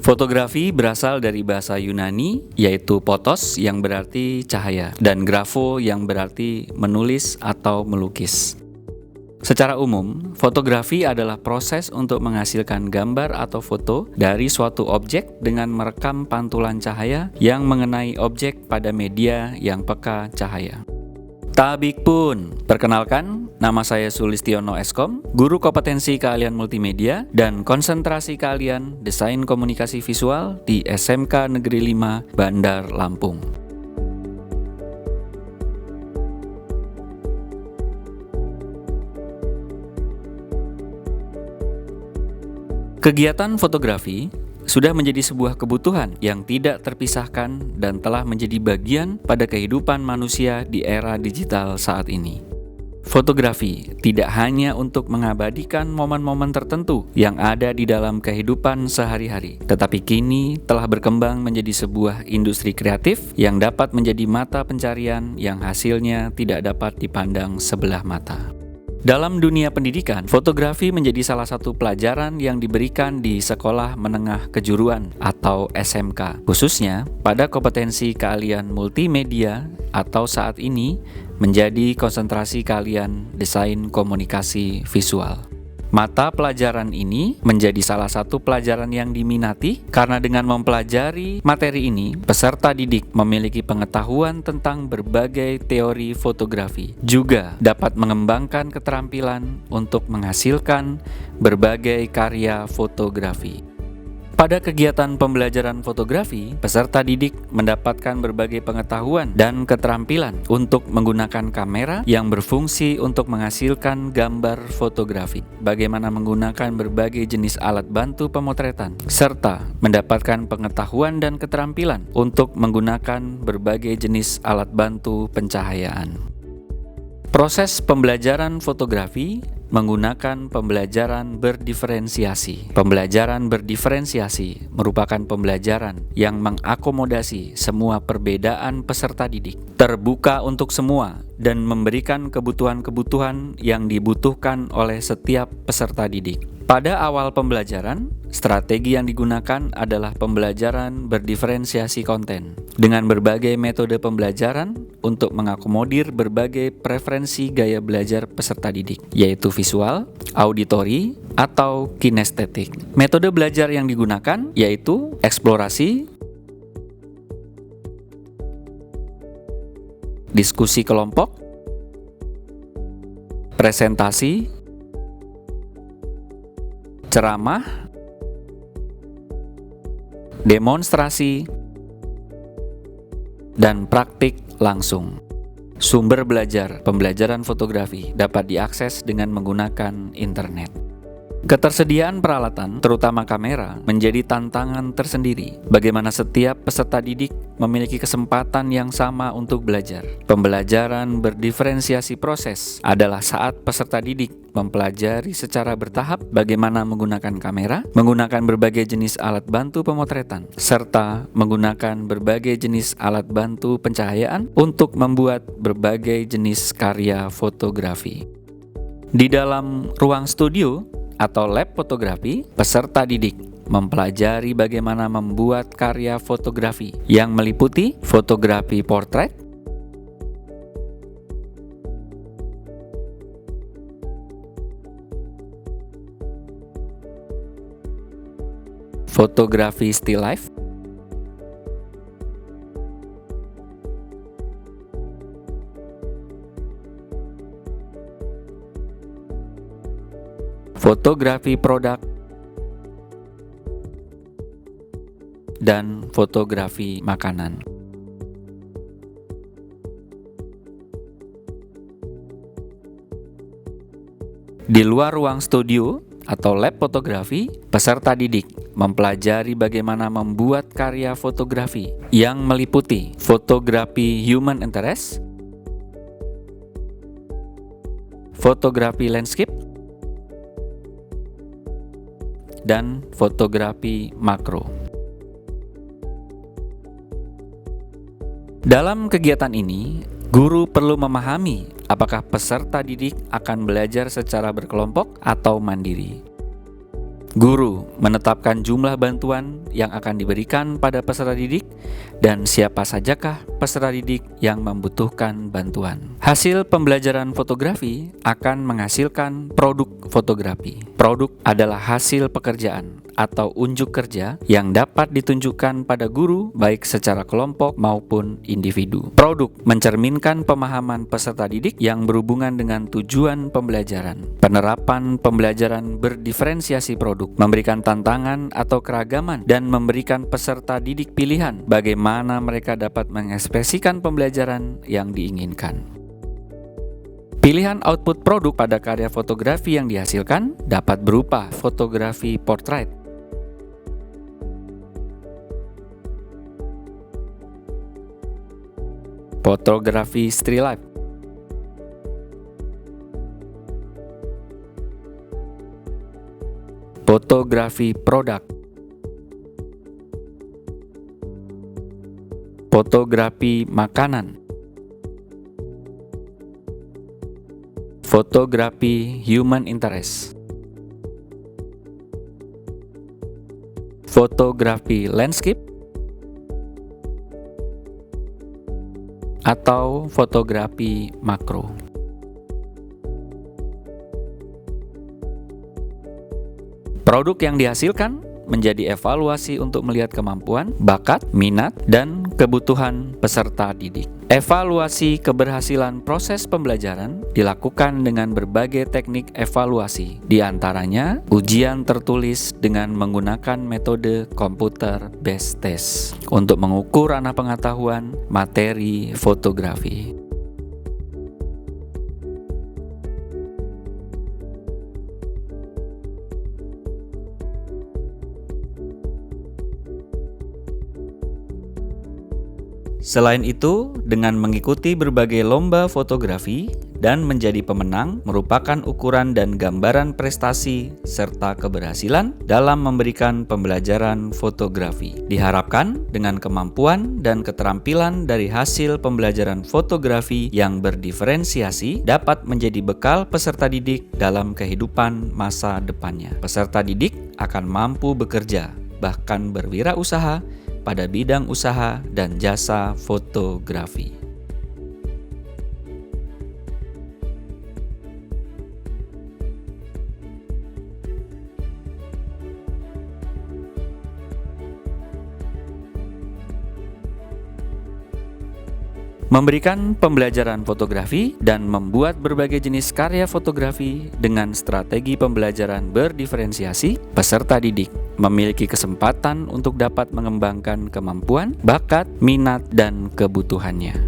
Fotografi berasal dari bahasa Yunani, yaitu photos yang berarti cahaya, dan grafo yang berarti menulis atau melukis. Secara umum, fotografi adalah proses untuk menghasilkan gambar atau foto dari suatu objek dengan merekam pantulan cahaya yang mengenai objek pada media yang peka cahaya. Tabik pun, perkenalkan, nama saya Sulistiono Eskom, guru kompetensi keahlian multimedia dan konsentrasi keahlian desain komunikasi visual di SMK Negeri 5 Bandar Lampung. Kegiatan fotografi sudah menjadi sebuah kebutuhan yang tidak terpisahkan dan telah menjadi bagian pada kehidupan manusia di era digital saat ini. Fotografi tidak hanya untuk mengabadikan momen-momen tertentu yang ada di dalam kehidupan sehari-hari, tetapi kini telah berkembang menjadi sebuah industri kreatif yang dapat menjadi mata pencarian yang hasilnya tidak dapat dipandang sebelah mata. Dalam dunia pendidikan, fotografi menjadi salah satu pelajaran yang diberikan di sekolah menengah kejuruan atau SMK, khususnya pada kompetensi keahlian multimedia atau saat ini menjadi konsentrasi keahlian desain komunikasi visual. Mata pelajaran ini menjadi salah satu pelajaran yang diminati karena dengan mempelajari materi ini, peserta didik memiliki pengetahuan tentang berbagai teori fotografi. Juga dapat mengembangkan keterampilan untuk menghasilkan berbagai karya fotografi. Pada kegiatan pembelajaran fotografi, peserta didik mendapatkan berbagai pengetahuan dan keterampilan untuk menggunakan kamera yang berfungsi untuk menghasilkan gambar fotografi, bagaimana menggunakan berbagai jenis alat bantu pemotretan, serta mendapatkan pengetahuan dan keterampilan untuk menggunakan berbagai jenis alat bantu pencahayaan. Proses pembelajaran fotografi menggunakan pembelajaran berdiferensiasi. Pembelajaran berdiferensiasi merupakan pembelajaran yang mengakomodasi semua perbedaan peserta didik, terbuka untuk semua, dan memberikan kebutuhan-kebutuhan yang dibutuhkan oleh setiap peserta didik. Pada awal pembelajaran, strategi yang digunakan adalah pembelajaran berdiferensiasi konten dengan berbagai metode pembelajaran untuk mengakomodir berbagai preferensi gaya belajar peserta didik, yaitu visual, auditori, atau kinestetik. Metode belajar yang digunakan yaitu eksplorasi, diskusi kelompok, presentasi, ceramah, demonstrasi, dan praktik langsung. Sumber belajar pembelajaran fotografi dapat diakses dengan menggunakan internet. Ketersediaan peralatan, terutama kamera, menjadi tantangan tersendiri. Bagaimana setiap peserta didik memiliki kesempatan yang sama untuk belajar. Pembelajaran berdiferensiasi proses adalah saat peserta didik mempelajari secara bertahap bagaimana menggunakan kamera, menggunakan berbagai jenis alat bantu pemotretan, serta menggunakan berbagai jenis alat bantu pencahayaan untuk membuat berbagai jenis karya fotografi. Di dalam ruang studio atau lab fotografi, peserta didik mempelajari bagaimana membuat karya fotografi yang meliputi fotografi portret, fotografi still life, fotografi produk, dan fotografi makanan. Di luar ruang studio atau lab fotografi, peserta didik mempelajari bagaimana membuat karya fotografi yang meliputi fotografi human interest, fotografi landscape, dan fotografi makro. Dalam kegiatan ini, guru perlu memahami apakah peserta didik akan belajar secara berkelompok atau mandiri. Guru menetapkan jumlah bantuan yang akan diberikan pada peserta didik dan siapa sajakah peserta didik yang membutuhkan bantuan. Hasil pembelajaran fotografi akan menghasilkan produk fotografi. Produk adalah hasil pekerjaan atau unjuk kerja yang dapat ditunjukkan pada guru baik secara kelompok maupun individu. Produk mencerminkan pemahaman peserta didik yang berhubungan dengan tujuan pembelajaran. Penerapan pembelajaran berdiferensiasi produk, memberikan tantangan atau keragaman, dan memberikan peserta didik pilihan bagaimana mereka dapat mengekspresikan pembelajaran yang diinginkan. Pilihan output produk pada karya fotografi yang dihasilkan dapat berupa fotografi portrait, fotografi still life, fotografi produk, fotografi makanan, fotografi human interest, fotografi landscape, atau fotografi makro. Produk yang dihasilkan menjadi evaluasi untuk melihat kemampuan, bakat, minat, dan kebutuhan peserta didik. Evaluasi keberhasilan proses pembelajaran dilakukan dengan berbagai teknik evaluasi, di antaranya ujian tertulis dengan menggunakan metode computer based test untuk mengukur ranah pengetahuan materi fotografi. Selain itu, dengan mengikuti berbagai lomba fotografi dan menjadi pemenang merupakan ukuran dan gambaran prestasi serta keberhasilan dalam memberikan pembelajaran fotografi. Diharapkan dengan kemampuan dan keterampilan dari hasil pembelajaran fotografi yang berdiferensiasi dapat menjadi bekal peserta didik dalam kehidupan masa depannya. Peserta didik akan mampu bekerja, bahkan berwirausaha pada bidang usaha dan jasa fotografi. Memberikan pembelajaran fotografi dan membuat berbagai jenis karya fotografi dengan strategi pembelajaran berdiferensiasi, peserta didik memiliki kesempatan untuk dapat mengembangkan kemampuan, bakat, minat, dan kebutuhannya.